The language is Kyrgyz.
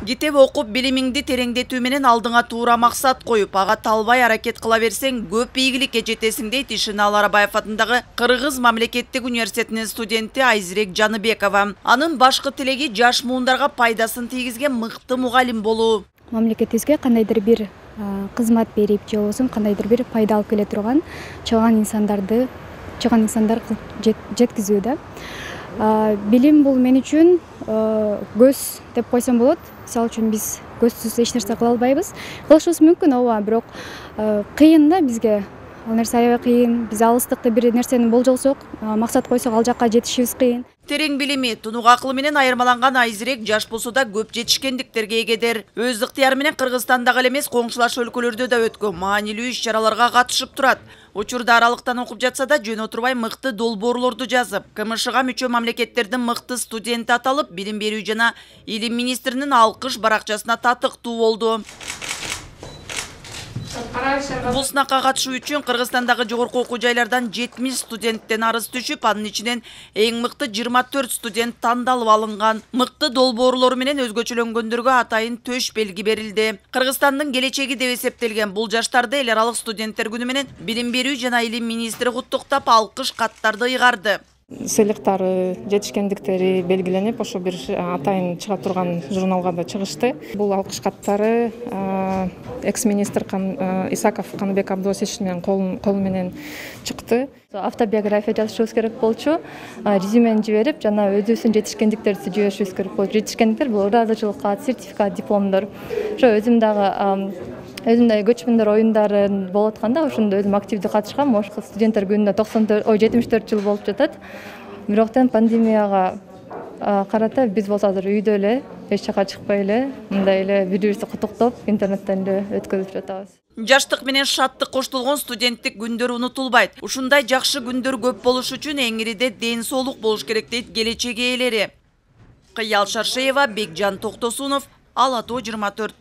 Китеп окуп билимиңди тереңдетүү менен алдыңа туура максат коюп, ага талбай аракет кыла берсең, көп ийгиликке жетесиң дейт Ишеналы Арабаев атындагы Кыргыз мамлекеттик университетинин студенти Айзирек Жаныбекова. Анын башкы тилеги жаш муундарга пайдасын тийгизген мыкты мугалим болуу. Мамлекетибизге кандайдыр бир кызмат берип, же болбосо кандайдыр бир пайда алып келе турган чыган инсандар жеткизүү да. Билим бул мен үчүн көз деп койсом болот. Мисалы үчүн биз көзсүз эч нерсе кыла албайбыз. Кылышыбыз мүмкүн, ооба, бирок кыйын да бизге. Ал нерсе аябай кыйын. Биз алыстыкта бир нерсени болжолсок, максат койсок, ал жакка жетишибиз кыйын. Терең билими, тунук акылы менен айырмаланган Айзирек жаш болсо да көп жетишкендиктерге эгедер. Өз ыктыяры менен Кыргызстандагы эле эмес, коңшулаш өлкөлөрдө да өткөн маанилүү иш-чараларга катышып турат. Учурда аралыктан окуп жатса да жөн отурбай мыкты долбоорлорду жазып, КМШга мүчө мамлекеттердин мыкты студенти аталып, билим берүү жана илим министринин алкыш баракчасына татыктуу болду. Бул сынакка катышуу үчүн Кыргызстандагы жогорку окуу жайлардан 70 студенттен арыз түшүп, анын ичинен эң мыкты 24 студент тандалып алынган. Мыкты долбоорлору менен өзгөчөлөнгөндөргө атайын төш белги берилди. Кыргызстандын келечеги деп эсептелген бул жаштарды эл аралык студенттер күнү менен билим берүү жана илим министри куттуктап, алкыш каттарды ыйгарды. Сыйлыктары, жетишкендиктери белгиленип, ошо бир атайын чыга турган журналга да чыгышты. Бул алкыш каттары экс-министр Исаков Каныбек Абдосичтин колу менен чыкты. Автобиография жазышыбыз керек болчу, резюмени жиберип, жана өзүбүздүн жетишкендиктерди жиберишибиз керек болчу. Жетишкендиктер бул ыраазычылык кат, сертификат, дипломдор. Ошо өзүмдө көчмөндөр оюндары болуп атканда, ошондо өзүм активдүү катышкам. Ошо студенттер күнүнө 74 жыл болуп жатат. Бирок пандемияга карата биз болсо азыр үйдө эле, эч жака чыкпай эле, мындай эле бири-бирибизди куттуктап, интернеттен эле өткөзүп жатабыз. Жаштык менен шаттык коштолгон студенттик күндөр унутулбайт. Ушундай жакшы күндөр көп болуш үчүн эңириде ден соолук болуш керек дейт келечек ээлери. Кыял Шаршеева, Бекжан Токтосунов, Ала Тоо 24.